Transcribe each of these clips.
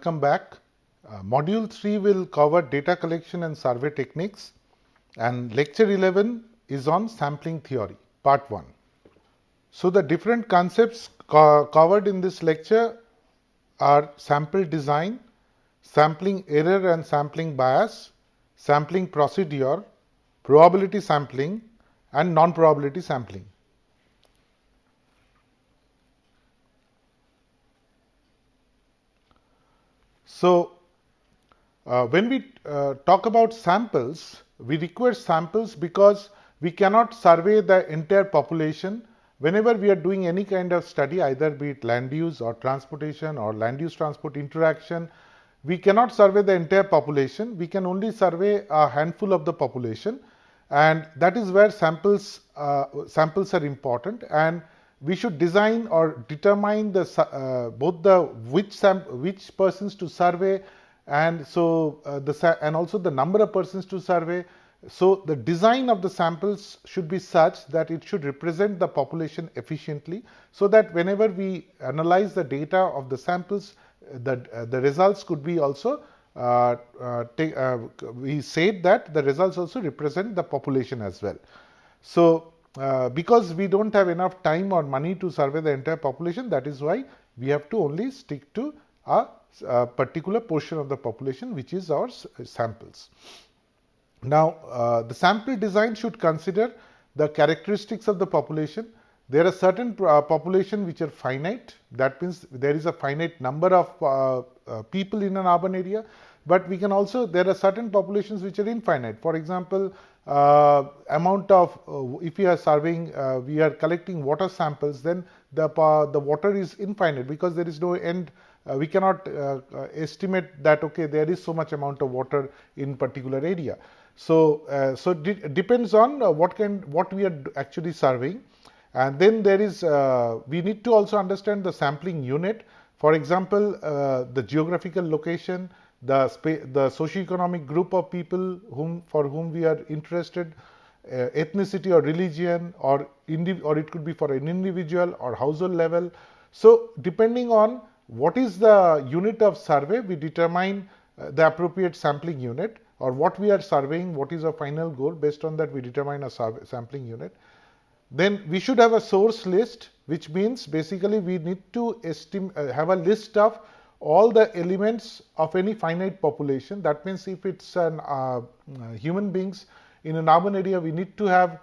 welcome back. Module 3 will cover data collection and survey techniques, and lecture 11 is on sampling theory, part 1. So the different concepts covered in this lecture are sample design, sampling error and sampling bias, sampling procedure, probability sampling, and non-probability sampling. So, when we talk about samples, we require samples because we cannot survey the entire population. Whenever we are doing any kind of study, either be it land use or transportation or land use transport interaction, we cannot survey the entire population. We can only survey a handful of the population, and that is where samples are important. And we should design or determine the both the which persons to survey, and so and also the number of persons to survey. So the design of the samples should be such that it should represent the population efficiently, so that whenever we analyze the data of the samples, the results could be also we said that the results also represent the population as well. So because we don't have enough time or money to survey the entire population, that is why we have to only stick to a particular portion of the population, which is our samples. Now, the sample design should consider the characteristics of the population. There are certain population which are finite. That means there is a finite number of people in an urban area. But we can also, there are certain populations which are infinite. For example, amount of, if we are surveying, we are collecting water samples, then the water is infinite because there is no end. We cannot estimate that, okay, there is so much amount of water in particular area. So, it depends on what we are actually surveying. And then there is, we need to also understand the sampling unit. For example, the geographical location, the socioeconomic group of people for whom we are interested, ethnicity or religion, or it could be for an individual or household level. So depending on what is the unit of survey, we determine the appropriate sampling unit, or what we are surveying, what is our final goal. Based on that, we determine a sampling unit. Then we should have a source list, which means basically we need to have a list of all the elements of any finite population. That means if it's an human beings in an urban area, we need to have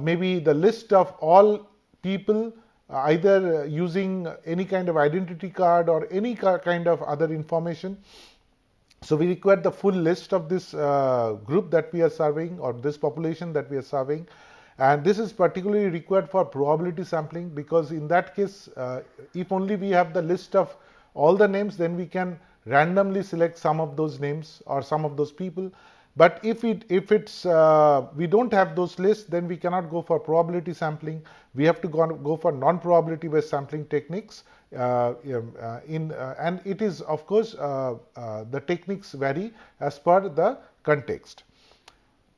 maybe the list of all people, either using any kind of identity card or any kind of other information. So we require the full list of this group that we are surveying, or this population that we are surveying. And this is particularly required for probability sampling, because in that case, if only we have the list of all the names, then we can randomly select some of those names or some of those people. But if it's we don't have those lists, then we cannot go for probability sampling. We have to go for non-probability based sampling techniques. And it is, of course, the techniques vary as per the context.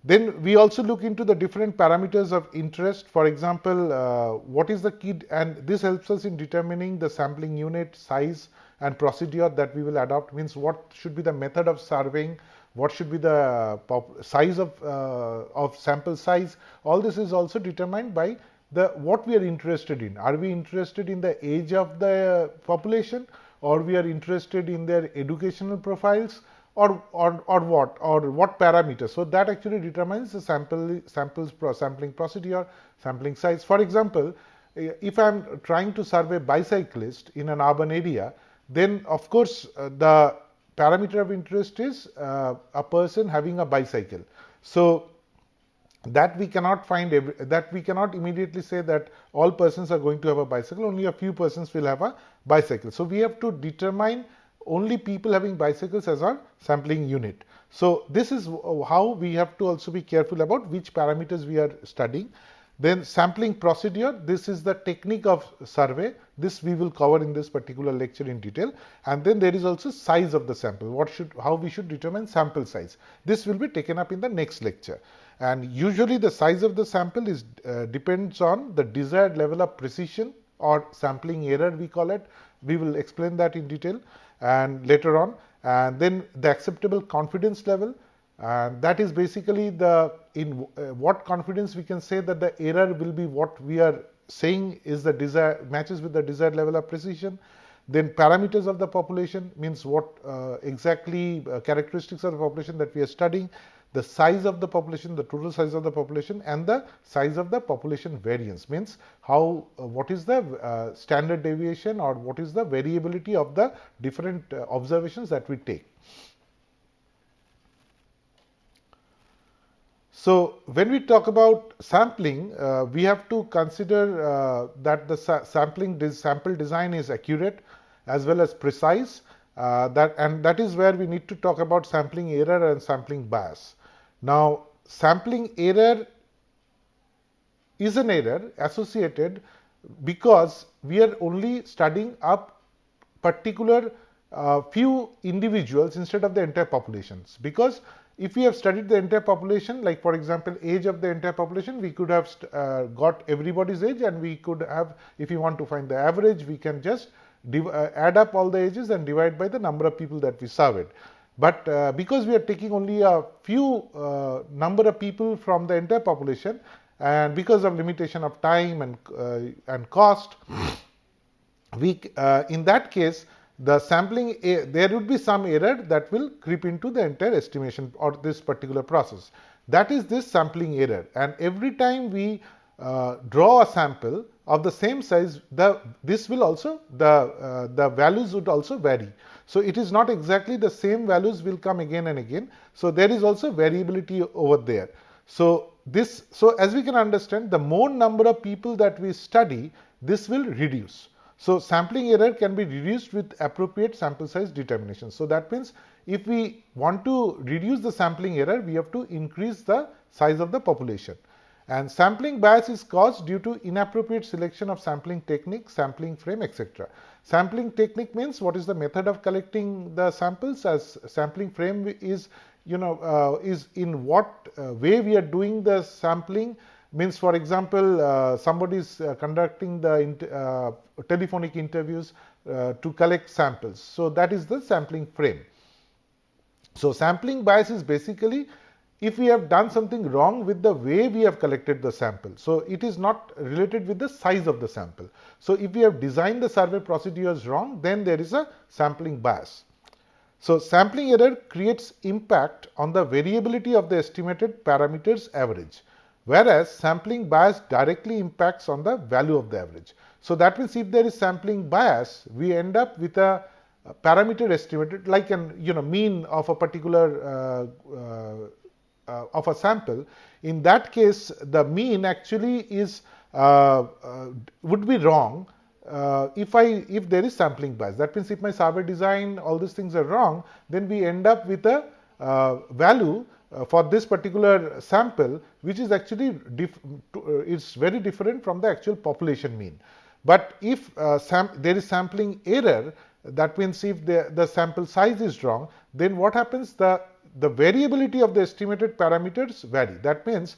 Then we also look into the different parameters of interest. For example, what is the key, and this helps us in determining the sampling unit, size, and procedure that we will adopt. Means what should be the method of surveying, what should be the size of sample size. All this is also determined by what we are interested in. Are we interested in the age of the population, or we are interested in their educational profiles, or what parameters? So that actually determines the sampling procedure, sampling size. For example, if I am trying to survey bicyclists in an urban area, then of course the parameter of interest is a person having a bicycle. So that we cannot we cannot immediately say that all persons are going to have a bicycle. Only a few persons will have a bicycle. So we have to determine only people having bicycles as our sampling unit. So this is how we have to also be careful about which parameters we are studying. Then sampling procedure, this is the technique of survey. This we will cover in this particular lecture in detail. And then there is also size of the sample. How we should determine sample size. This will be taken up in the next lecture. And usually the size of the sample is depends on the desired level of precision or sampling error, we call it. We will explain that in detail. and later on, and then the acceptable confidence level, and that is basically the what confidence we can say that the error will be what we are saying is the desired matches with the desired level of precision. Then parameters of the population means what exactly characteristics of the population that we are studying, the size of the population, the total size of the population, and the size of the population variance means how what is the standard deviation or what is the variability of the different observations that we take. So when we talk about sampling, we have to consider that the sample design is accurate as well as precise. That is where we need to talk about sampling error and sampling bias. Now, sampling error is an error associated because we are only studying a particular few individuals instead of the entire populations. Because if we have studied the entire population, like for example age of the entire population, we could have got everybody's age, and we could have, if you want to find the average, we can just add up all the ages and divide by the number of people that we surveyed. But because we are taking only a few number of people from the entire population, and because of limitation of time and cost, we in that case the sampling, there would be some error that will creep into the entire estimation or this particular process. That is this sampling error, and every time we draw a sample of the same size, this will also the values would also vary. So it is not exactly the same values will come again and again. So there is also variability over there. So as we can understand, the more number of people that we study, this will reduce. So sampling error can be reduced with appropriate sample size determination. So that means if we want to reduce the sampling error, we have to increase the size of the population. And sampling bias is caused due to inappropriate selection of sampling technique, sampling frame, etc. Sampling technique means what is the method of collecting the samples, as sampling frame is is in what way we are doing the sampling. Means, for example, somebody is conducting the telephonic interviews to collect samples. So that is the sampling frame. So sampling bias is basically if we have done something wrong with the way we have collected the sample. So it is not related with the size of the sample. So if we have designed the survey procedures wrong, then there is a sampling bias. So sampling error creates impact on the variability of the estimated parameters average, whereas sampling bias directly impacts on the value of the average. So that means if there is sampling bias, we end up with a parameter estimated like an mean of a particular of a sample. In that case, the mean actually is would be wrong if there is sampling bias. That means if my survey design, all these things are wrong, then we end up with a value for this particular sample, which is actually it's very different from the actual population mean. But if there is sampling error, that means if the sample size is wrong, then what happens? The variability of the estimated parameters vary. That means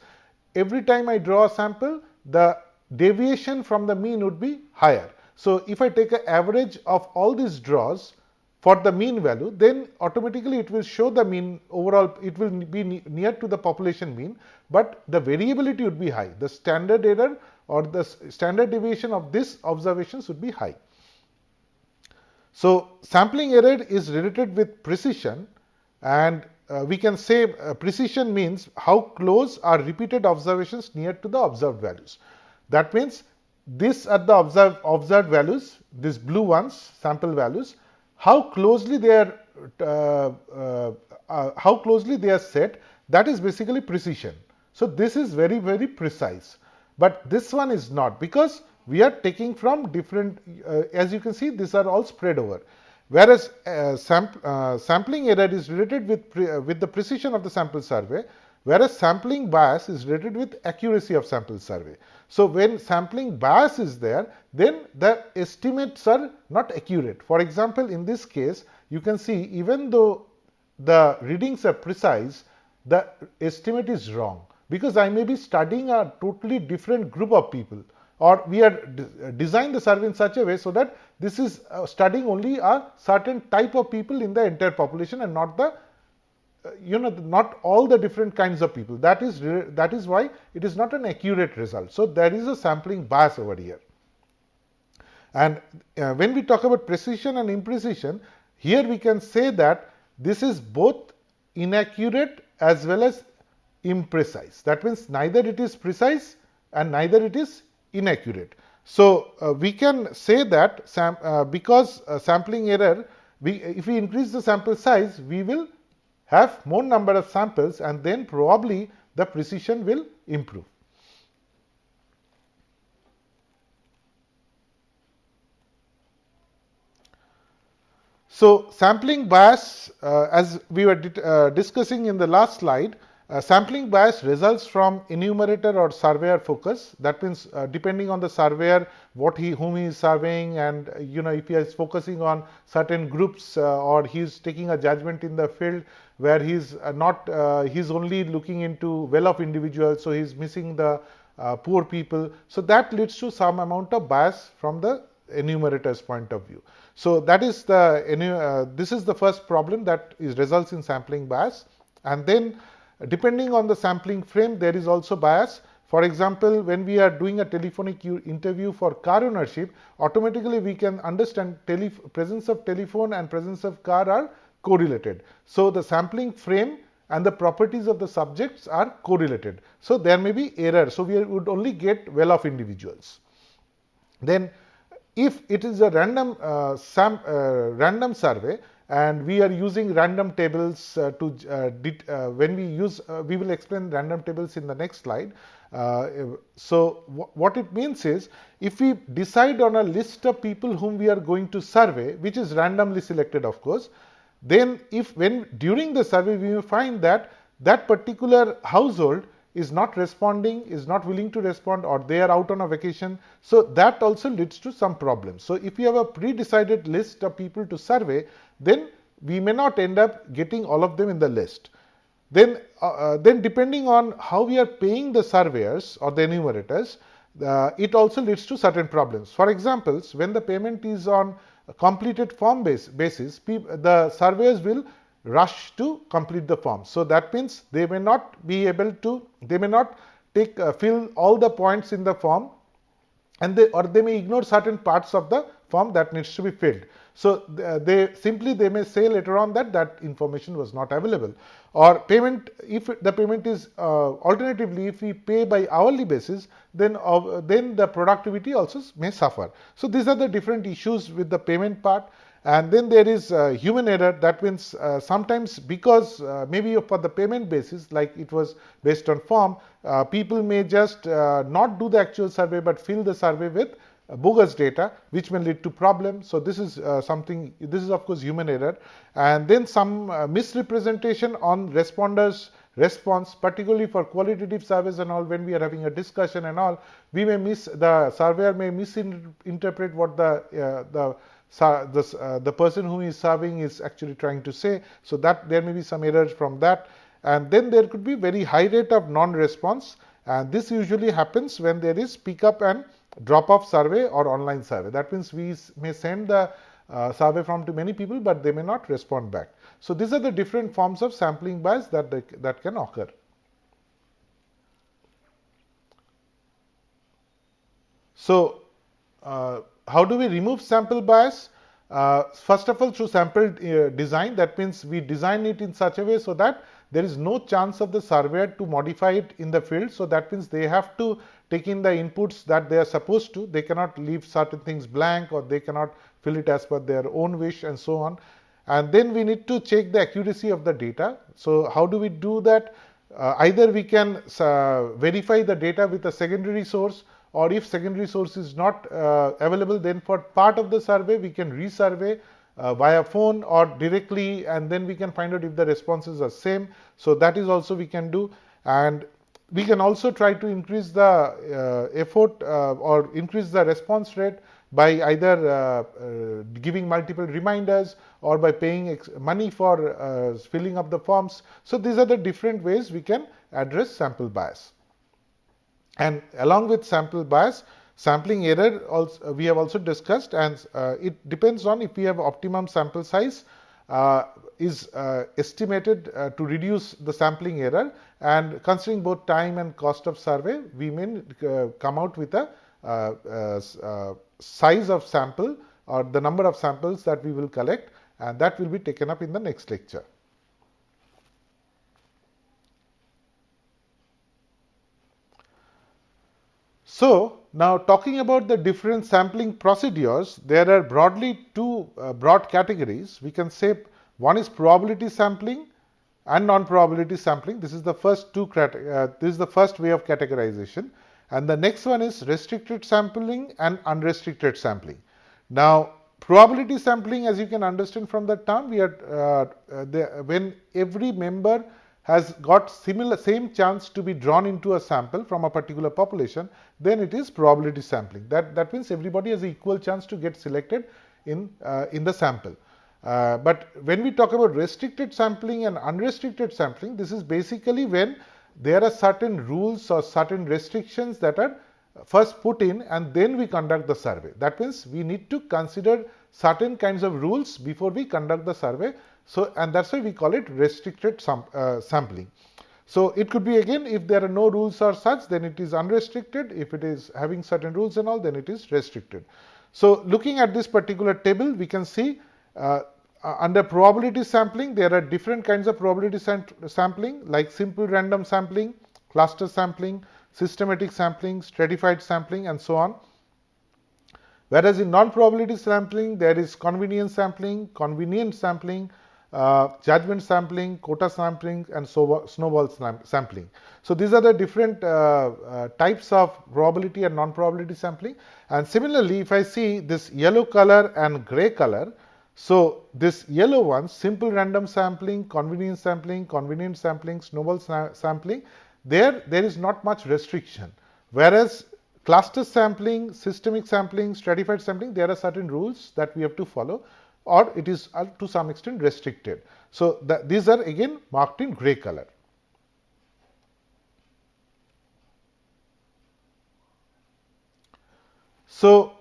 every time I draw a sample, the deviation from the mean would be higher. So if I take an average of all these draws for the mean value, then automatically it will show the mean overall, it will be near to the population mean, but the variability would be high. The standard error or the standard deviation of this observations would be high. So sampling error is related with precision, and we can say precision means how close are repeated observations near to the observed values. That means these are the observed values, these blue ones, sample values. How closely they are set, that is basically precision. So this is very, very precise. But this one is not, because we are taking from different, as you can see, these are all spread over. Whereas sampling error is related with the precision of the sample survey, whereas sampling bias is related with accuracy of sample survey. So when sampling bias is there, then the estimates are not accurate. For example, in this case, you can see even though the readings are precise, the estimate is wrong, because I may be studying a totally different group of people. or we are designed the survey in such a way so that this is studying only a certain type of people in the entire population and not the not all the different kinds of people. That is why it is not an accurate result. So there is a sampling bias over here. And when we talk about precision and imprecision, here we can say that this is both inaccurate as well as imprecise. That means neither it is precise and neither it is inaccurate. So we can say that because sampling error, if we increase the sample size, we will have more number of samples, and then probably the precision will improve. So sampling bias, as we were discussing in the last slide, sampling bias results from enumerator or surveyor focus. That means depending on the surveyor, whom he is surveying, and if he is focusing on certain groups or he is taking a judgment in the field where he's he's only looking into well-off individuals, so he's missing the poor people. So that leads to some amount of bias from the enumerator's point of view. So that is this is the first problem that results in sampling bias. And then depending on the sampling frame, there is also bias. For example, when we are doing a telephonic interview for car ownership, automatically we can understand presence of telephone and presence of car are correlated. So the sampling frame and the properties of the subjects are correlated. So there may be error. So we would only get well-off individuals. Then if it is a random survey and we are using random tables when we use, we will explain random tables in the next slide. So what it means is, if we decide on a list of people whom we are going to survey, which is randomly selected of course, then when during the survey we will find that that particular household is not responding, is not willing to respond, or they are out on a vacation. So that also leads to some problems. So if you have a pre-decided list of people to survey, then we may not end up getting all of them in the list. Then depending on how we are paying the surveyors or the enumerators, it also leads to certain problems. For example, when the payment is on a completed form basis, the surveyors will rush to complete the form. So that means they may not be able to, they may not fill all the points in the form, and they may ignore certain parts of the form that needs to be filled. So they may say later on that information was not available. Or payment, if the payment is alternatively, if we pay by hourly basis, then the productivity also may suffer. So these are the different issues with the payment part. And then there is human error. That means sometimes because maybe for the payment basis, like it was based on form, people may just not do the actual survey but fill the survey with bogus data, which may lead to problems. So this is this is of course human error. And then some misrepresentation on responders' response, particularly for qualitative surveys and all. When we are having a discussion and all, the surveyor may misinterpret what the person who is serving is actually trying to say. So that there may be some errors from that. And then there could be very high rate of non-response, and this usually happens when there is pick up and drop off survey or online survey. That means we may send the survey form to many people, but they may not respond back. So these are the different forms of sampling bias that can occur. So how do we remove sample bias? First of all, through sample design. That means we design it in such a way so that there is no chance of the surveyor to modify it in the field. So that means they have to take in the inputs that they are supposed to. They cannot leave certain things blank, or they cannot fill it as per their own wish, and so on. And then we need to check the accuracy of the data. So how do we do that? Either we can verify the data with a secondary source, or if secondary source is not available, then for part of the survey we can resurvey via phone or directly, and then we can find out if the responses are same. So that is also we can do. And we can also try to increase the effort or increase the response rate by either giving multiple reminders or by paying money for filling up the forms. So these are the different ways we can address sample bias. And along with sample bias, Sampling error also we have also discussed, and it depends on if we have optimum sample size is estimated to reduce the sampling error, and considering both time and cost of survey, we may come out with a size of sample or the number of samples that we will collect, and that will be taken up in the next lecture. So, now talking about the different sampling procedures, there are broadly two broad categories. We can say one is probability sampling and non-probability sampling. This is the first this is the first way of categorization, and the next one is restricted sampling and unrestricted sampling. Now, probability sampling, as you can understand from the term, we are when every member has got same chance to be drawn into a sample from a particular population, then it is probability sampling. That means everybody has an equal chance to get selected in the sample. But when we talk about restricted sampling and unrestricted sampling, this is basically when there are certain rules or certain restrictions that are first put in, and then we conduct the survey. That means we need to consider certain kinds of rules before we conduct the survey. So, and that's why we call it restricted sampling. So, it could be again, if there are no rules or such, then it is unrestricted. If it is having certain rules and all, then it is restricted. So, looking at this particular table, we can see under probability sampling, there are different kinds of probability sampling, like simple random sampling, cluster sampling, systematic sampling, stratified sampling, and so on. Whereas in non-probability sampling, there is convenience sampling, convenient sampling, judgment sampling, quota sampling, and snowball sampling. So, these are the different types of probability and non-probability sampling. And similarly, if I see this yellow color and gray color, so this yellow one, simple random sampling, convenient sampling, snowball sampling, there is not much restriction. Whereas cluster sampling, systemic sampling, stratified sampling, there are certain rules that we have to follow, or it is to some extent restricted. So, these are again marked in gray color. So,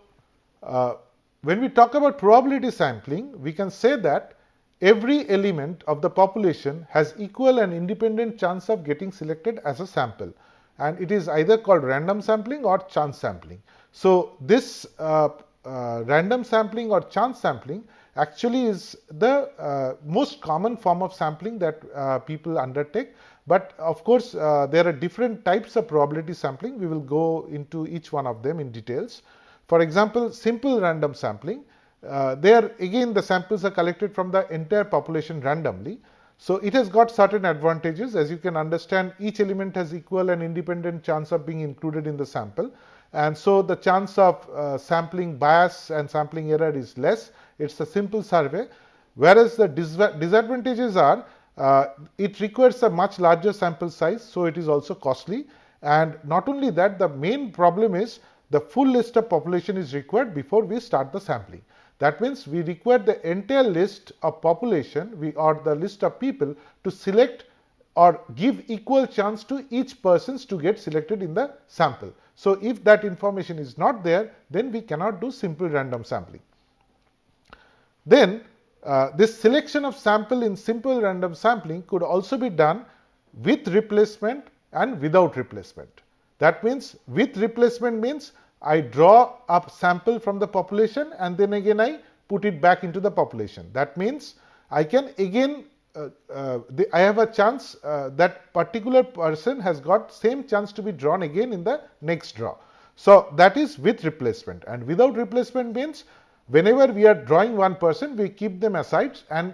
when we talk about probability sampling, we can say that every element of the population has equal and independent chance of getting selected as a sample, and it is either called random sampling or chance sampling. So, this random sampling or chance sampling actually is the most common form of sampling that people undertake. But of course, there are different types of probability sampling. We will go into each one of them in details. For example, simple random sampling, there again the samples are collected from the entire population randomly. So, it has got certain advantages. As you can understand, each element has equal and independent chance of being included in the sample, and so the chance of sampling bias and sampling error is less. It is a simple survey. Whereas the disadvantages are it requires a much larger sample size, so it is also costly. And not only that, the main problem is the full list of population is required before we start the sampling. That means we require the entire list of population or the list of people to select or give equal chance to each persons to get selected in the sample. So, if that information is not there, then we cannot do simple random sampling. Then this selection of sample in simple random sampling could also be done with replacement and without replacement. That means with replacement means I draw a sample from the population and then again I put it back into the population. That means I can again I have a chance that particular person has got same chance to be drawn again in the next draw. So, that is with replacement. And without replacement means whenever we are drawing one person, we keep them aside, and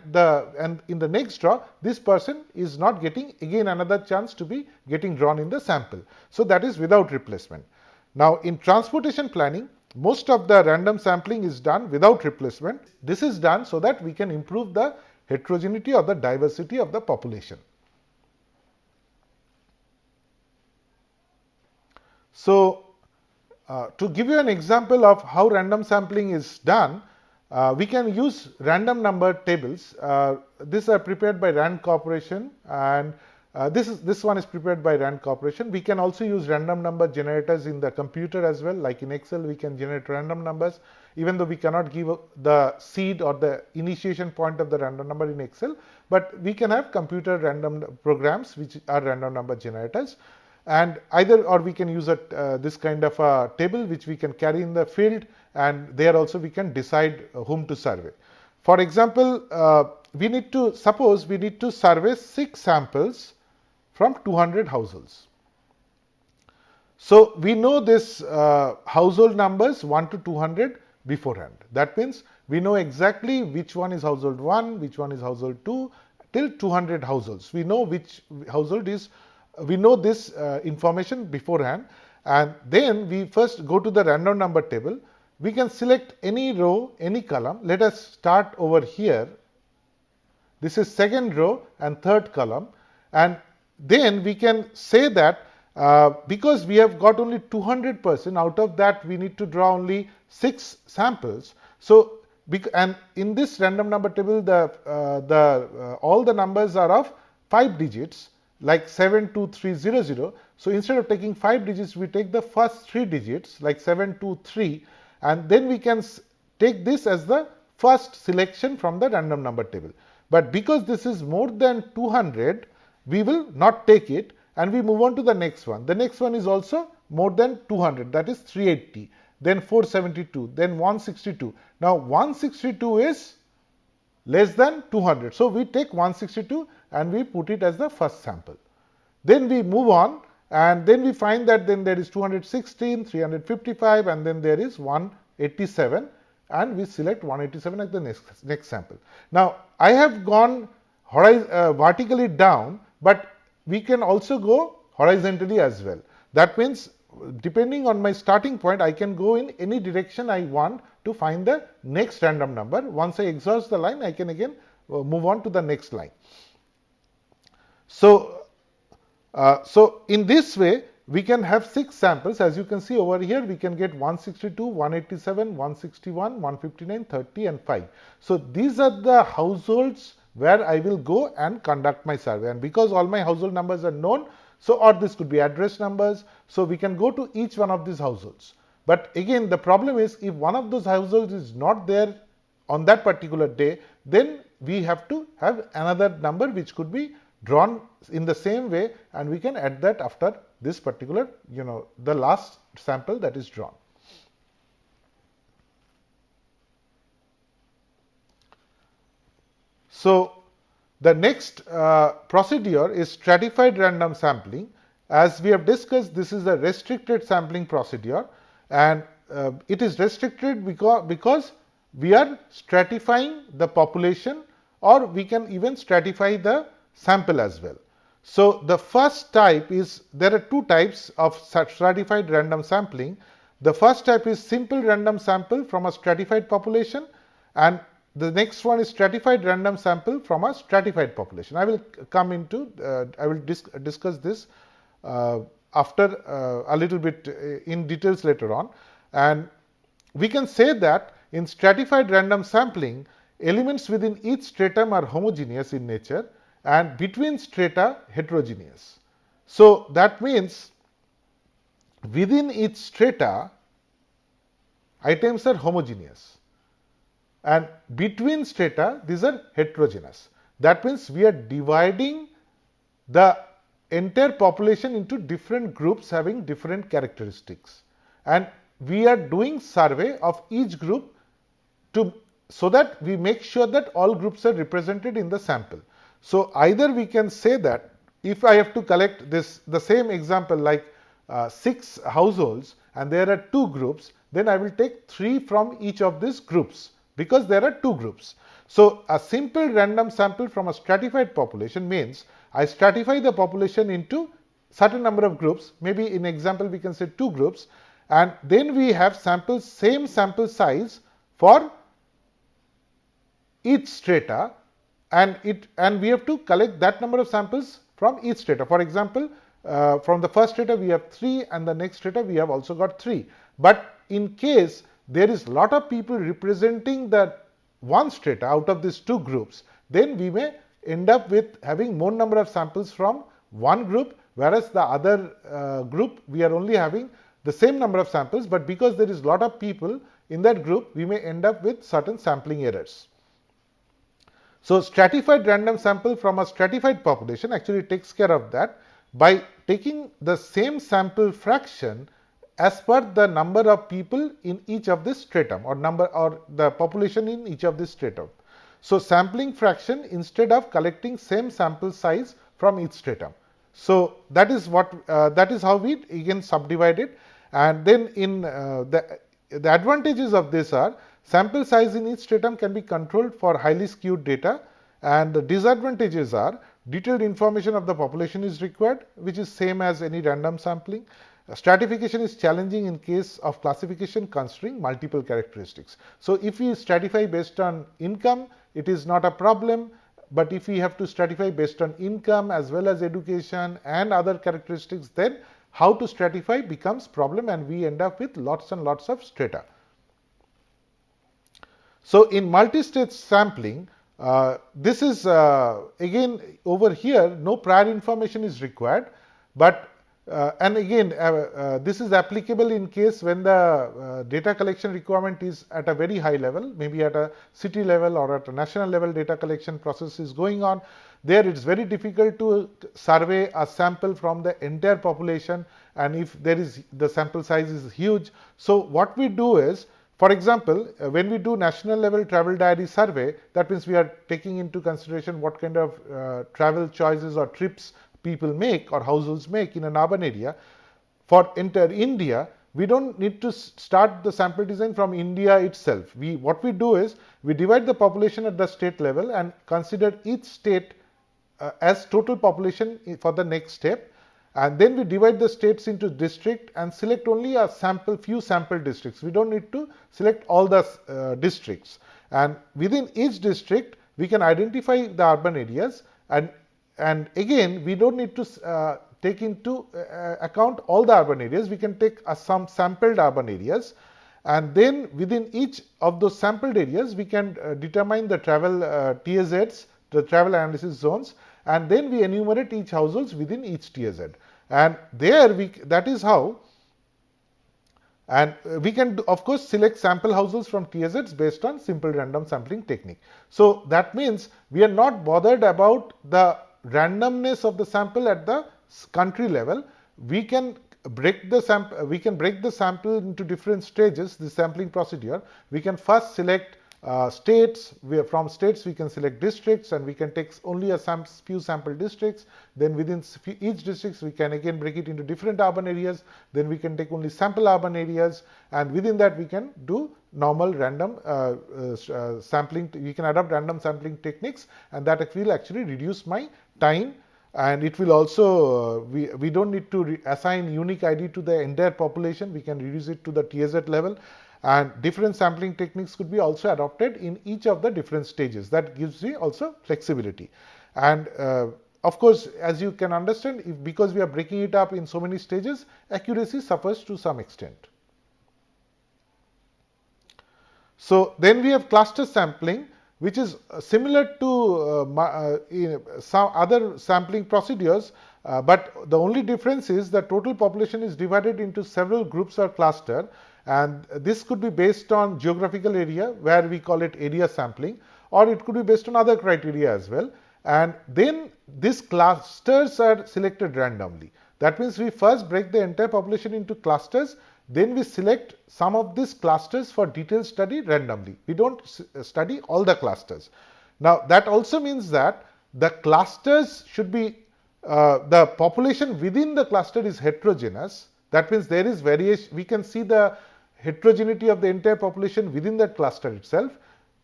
in the next draw this person is not getting again another chance to be getting drawn in the sample. So, that is without replacement. Now, in transportation planning, most of the random sampling is done without replacement. This is done so that we can improve the heterogeneity or the diversity of the population. So, to give you an example of how random sampling is done, we can use random number tables. These are prepared by RAND Corporation, and This one is prepared by RAND Corporation. We can also use random number generators in the computer as well. Like in Excel, we can generate random numbers, even though we cannot give the seed or the initiation point of the random number in Excel. But we can have computer random programs which are random number generators. And either or we can use this kind of a table which we can carry in the field, and there also we can decide whom to survey. For example, suppose we need to survey 6 samples from 200 households. So we know this household numbers 1 to 200 beforehand. That means we know exactly which one is household 1, which one is household 2 till 200 households. We know which household is, we know this information beforehand, and then we first go to the random number table. We can select any row, any column. Let us start over here. This is second row and third column, and then we can say that because we have got only 200%, out of that we need to draw only 6 samples. So, and in this random number table, all the numbers are of 5 digits, like 72300. So instead of taking 5 digits, we take the first 3 digits, like 723, and then we can take this as the first selection from the random number table. But because this is more than 200, we will not take it, and we move on to the next one. The next one is also more than 200, that is 380, then 472, then 162. Now 162 is less than 200. So we take 162 and we put it as the first sample. Then we move on, and then we find that then there is 216, 355, and then there is 187, and we select 187 as the next sample. Now I have gone vertically down, but we can also go horizontally as well. That means depending on my starting point, I can go in any direction I want to find the next random number. Once I exhaust the line, I can again move on to the next line. So in this way, we can have 6 samples. As you can see over here, we can get 162, 187, 161, 159, 30, and 5. So these are the households where I will go and conduct my survey. And because all my household numbers are known, so or this could be address numbers, so we can go to each one of these households. But again, the problem is if one of those households is not there on that particular day, then we have to have another number which could be drawn in the same way, and we can add that after this particular, the last sample that is drawn. So the next procedure is stratified random sampling. As we have discussed, this is a restricted sampling procedure, and it is restricted because we are stratifying the population, or we can even stratify the sample as well. So the first type is, there are 2 types of stratified random sampling. The first type is simple random sample from a stratified population, and the next one is stratified random sample from a stratified population. I will come into, I will discuss this after a little bit in details later on. And we can say that in stratified random sampling, elements within each stratum are homogeneous in nature, and between strata heterogeneous. So that means within each strata, items are homogeneous, and between strata, these are heterogeneous. That means we are dividing the entire population into different groups having different characteristics, and we are doing survey of each group so that we make sure that all groups are represented in the sample. So either we can say that if I have to collect the same example like 6 households and there are 2 groups, then I will take 3 from each of these groups, because there are 2 groups. So a simple random sample from a stratified population means I stratify the population into certain number of groups. Maybe in example we can say 2 groups, and then we have same sample size for each strata, and we have to collect that number of samples from each strata. For example, from the first strata we have 3, and the next strata we have also got 3. But in case there is lot of people representing that one strata out of these 2 groups, then we may end up with having more number of samples from one group, whereas the other group we are only having the same number of samples, but because there is a lot of people in that group, we may end up with certain sampling errors. So stratified random sample from a stratified population actually takes care of that by taking the same sample fraction as per the number of people in each of this stratum, or the population in each of this stratum. So sampling fraction instead of collecting same sample size from each stratum. So that is how we again subdivide it. And then in the advantages of this are sample size in each stratum can be controlled for highly skewed data, and the disadvantages are detailed information of the population is required, which is same as any random sampling. Stratification is challenging in case of classification considering multiple characteristics. So if we stratify based on income, it is not a problem, but if we have to stratify based on income as well as education and other characteristics, then how to stratify becomes problem, and we end up with lots and lots of strata. So in multi-stage sampling, this is again over here no prior information is required, but and again this is applicable in case when the data collection requirement is at a very high level, maybe at a city level or at a national level data collection process is going on. There it's very difficult to survey a sample from the entire population, and if there is the sample size is huge. So what we do is, for example, when we do national level travel diary survey, that means we are taking into consideration what kind of travel choices or trips people make or households make in an urban area. For entire India, we don't need to start the sample design from India itself. What we do is we divide the population at the state level and consider each state as total population for the next step, and then we divide the states into district and select only a few sample districts. We don't need to select all the districts, and within each district we can identify the urban areas, and again we don't need to take into account all the urban areas. We can take some sampled urban areas, and then within each of those sampled areas we can determine the travel TAZs, the travel analysis zones, and then we enumerate each households within each TAZ. And there that is how, and we can of course select sample households from TAZs based on simple random sampling technique. So that means we are not bothered about the randomness of the sample at the country level. We can break the sample into different stages, the sampling procedure. We can first select states. From states we can select districts, and we can take only a few sample districts. Then within each districts we can again break it into different urban areas. Then we can take only sample urban areas, and within that we can do normal random sampling. We can adopt random sampling techniques, and that will actually reduce my time, and it will also we don't need to assign unique ID to the entire population. We can reduce it to the TAZ level. And different sampling techniques could be also adopted in each of the different stages. That gives me also flexibility. And of course, as you can understand, because we are breaking it up in so many stages, accuracy suffers to some extent. So then we have cluster sampling, which is similar to some other sampling procedures, but the only difference is the total population is divided into several groups or cluster. And this could be based on geographical area, where we call it area sampling, or it could be based on other criteria as well. And then these clusters are selected randomly. That means we first break the entire population into clusters, then we select some of these clusters for detailed study randomly. We don't study all the clusters. Now that also means that the clusters should be, the population within the cluster is heterogeneous. That means there is variation. We can see the heterogeneity of the entire population within that cluster itself,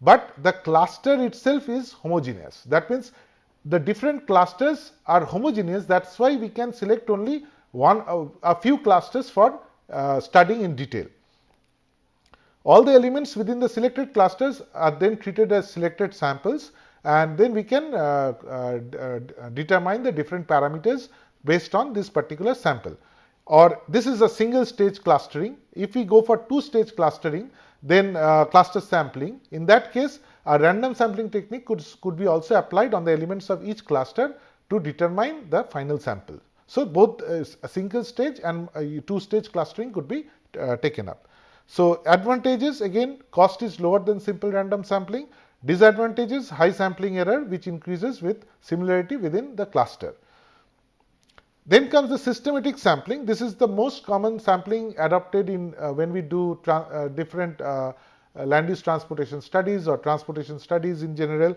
but the cluster itself is homogeneous. That means the different clusters are homogeneous. That's why we can select only a few clusters for studying in detail. All the elements within the selected clusters are then treated as selected samples, and then we can determine the different parameters based on this particular sample. Or this is a single stage clustering. If we go for two stage clustering, then cluster sampling, in that case a random sampling technique could be also applied on the elements of each cluster to determine the final sample. So both a single stage and two-stage clustering could be taken up. So advantages, again, cost is lower than simple random sampling. Disadvantages, high sampling error, which increases with similarity within the cluster. Then comes the systematic sampling. This is the most common sampling adopted in when we do different land use transportation studies or transportation studies in general.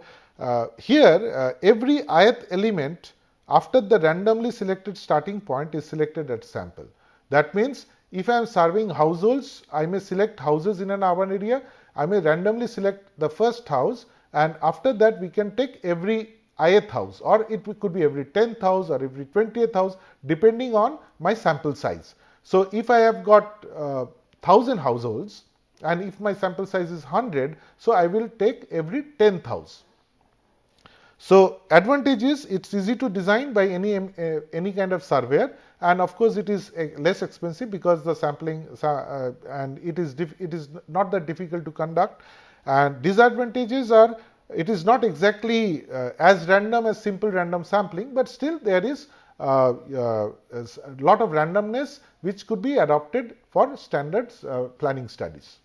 Here, every ith element after the randomly selected starting point is selected as sample. That means if I am surveying households, I may select houses in an urban area. I may randomly select the first house, and after that we can take every ith house, or it could be every 10th house or every 20th house, depending on my sample size. So if I have got 1000 households and if my sample size is 100, so I will take every 10th house. So advantage is it's easy to design by any kind of surveyor, and of course it is less expensive because the sampling and it is not that difficult to conduct. And disadvantages are it is not exactly as random as simple random sampling, but still there is a lot of randomness which could be adopted for standard planning studies.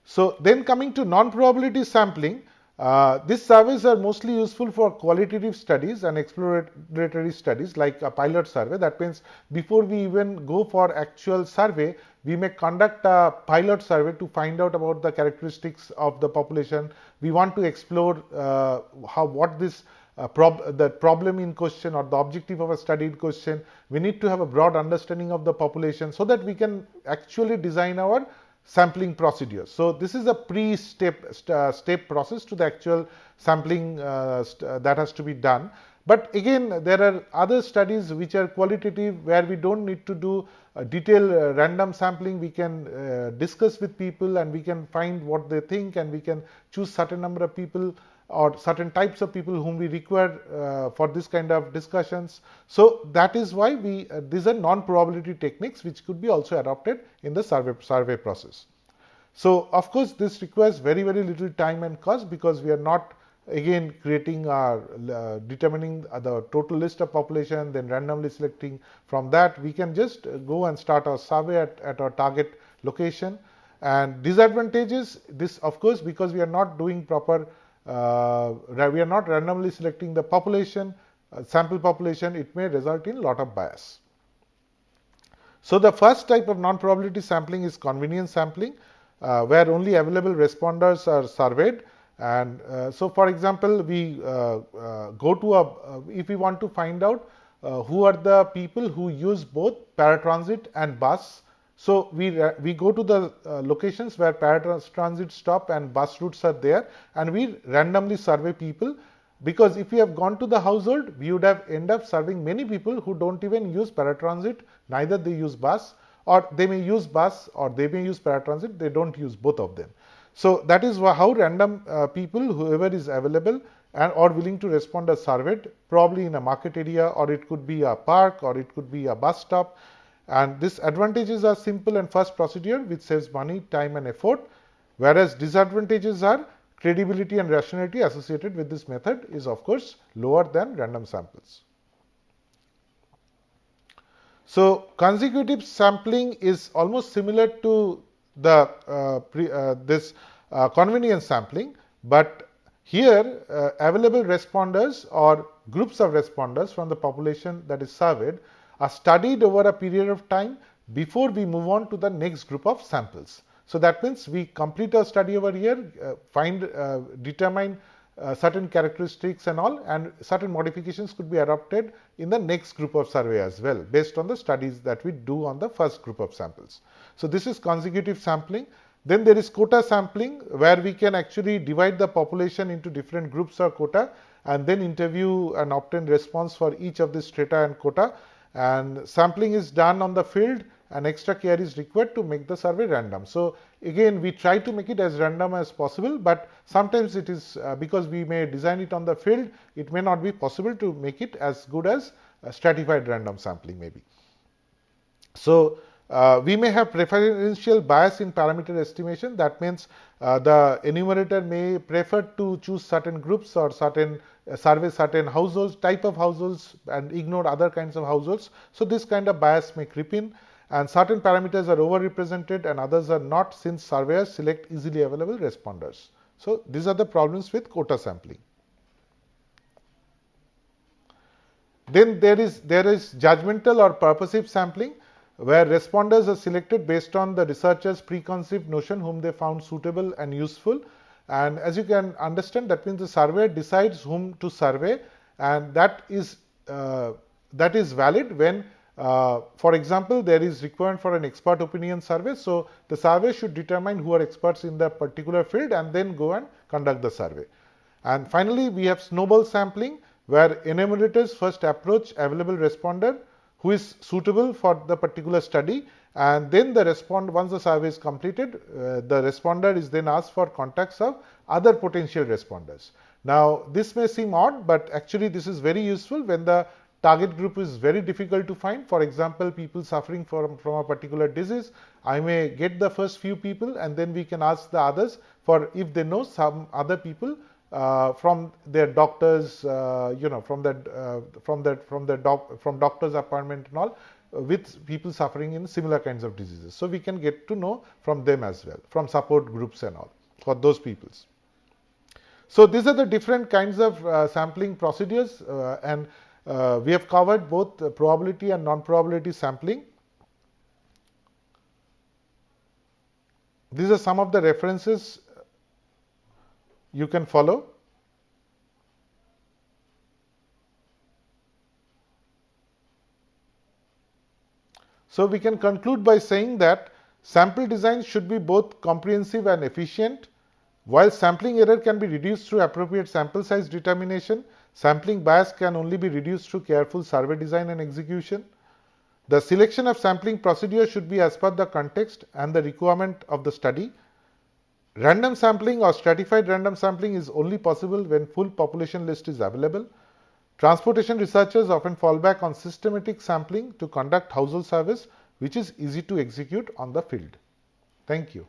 So then coming to non-probability sampling, these surveys are mostly useful for qualitative studies and exploratory studies like a pilot survey. That means before we even go for actual survey, we may conduct a pilot survey to find out about the characteristics of the population. We want to explore what this the problem in question or the objective of a study in question. We need to have a broad understanding of the population so that we can actually design our sampling procedure. So this is a pre-step step process to the actual sampling that has to be done. But again, there are other studies which are qualitative where we don't need to do detailed random sampling. We can discuss with people and we can find what they think, and we can choose certain number of people or certain types of people whom we require for this kind of discussions. So that is why these are non-probability techniques which could be also adopted in the survey process. So of course this requires very little time and cost, because we are not again creating our determining the total list of population, then randomly selecting from that. We can just go and start our survey at our target location. And disadvantages, this of course, because we are not doing proper we are not randomly selecting the population, sample population, it may result in a lot of bias. So the first type of non-probability sampling is convenience sampling, where only available responders are surveyed. And so for example, we go to if we want to find out who are the people who use both paratransit and bus. So we go to the locations where paratransit stop and bus routes are there, and we randomly survey people, because if we have gone to the household, we would have end up serving many people who don't even use paratransit, neither they use bus, or they may use bus or they may use paratransit, they don't use both of them. So that is how random people, whoever is available and or willing to respond, are surveyed, probably in a market area, or it could be a park, or it could be a bus stop. And these advantages are simple and fast procedure which saves money, time and effort, whereas disadvantages are credibility and rationality associated with this method is of course lower than random samples. So consecutive sampling is almost similar to the convenience sampling, but here available responders or groups of responders from the population that is surveyed are studied over a period of time before we move on to the next group of samples. So that means we complete our study over here, determine certain characteristics and all, and certain modifications could be adopted in the next group of survey as well, based on the studies that we do on the first group of samples. So this is consecutive sampling. Then there is quota sampling, where we can actually divide the population into different groups or quota and then interview and obtain response for each of these strata and quota. And sampling is done on the field, and extra care is required to make the survey random. So again, we try to make it as random as possible, but sometimes it is because we may design it on the field, it may not be possible to make it as good as stratified random sampling maybe. So We may have preferential bias in parameter estimation. That means the enumerator may prefer to choose certain groups or certain survey certain households, type of households, and ignore other kinds of households. So this kind of bias may creep in, and certain parameters are overrepresented and others are not, since surveyors select easily available responders. So these are the problems with quota sampling. Then there is judgmental or purposive sampling, where responders are selected based on the researcher's preconceived notion whom they found suitable and useful. And as you can understand, that means the surveyor decides whom to survey, and that is valid when, for example, there is requirement for an expert opinion survey. So the survey should determine who are experts in the particular field and then go and conduct the survey. And finally, we have snowball sampling, where enumerators first approach available responder who is suitable for the particular study, and then once the survey is completed, the responder is then asked for contacts of other potential responders. Now this may seem odd, but actually this is very useful when the target group is very difficult to find. For example, people suffering from a particular disease, I may get the first few people and then we can ask the others for if they know some other people from their doctors, from doctor's appointment and all, with people suffering in similar kinds of diseases. So we can get to know from them as well, from support groups and all, for those peoples. So these are the different kinds of sampling procedures, and we have covered both probability and non-probability sampling. These are some of the references you can follow. So we can conclude by saying that sample design should be both comprehensive and efficient. While sampling error can be reduced through appropriate sample size determination, sampling bias can only be reduced through careful survey design and execution. The selection of sampling procedure should be as per the context and the requirement of the study. Random sampling or stratified random sampling is only possible when full population list is available. Transportation researchers often fall back on systematic sampling to conduct household surveys, which is easy to execute on the field. Thank you.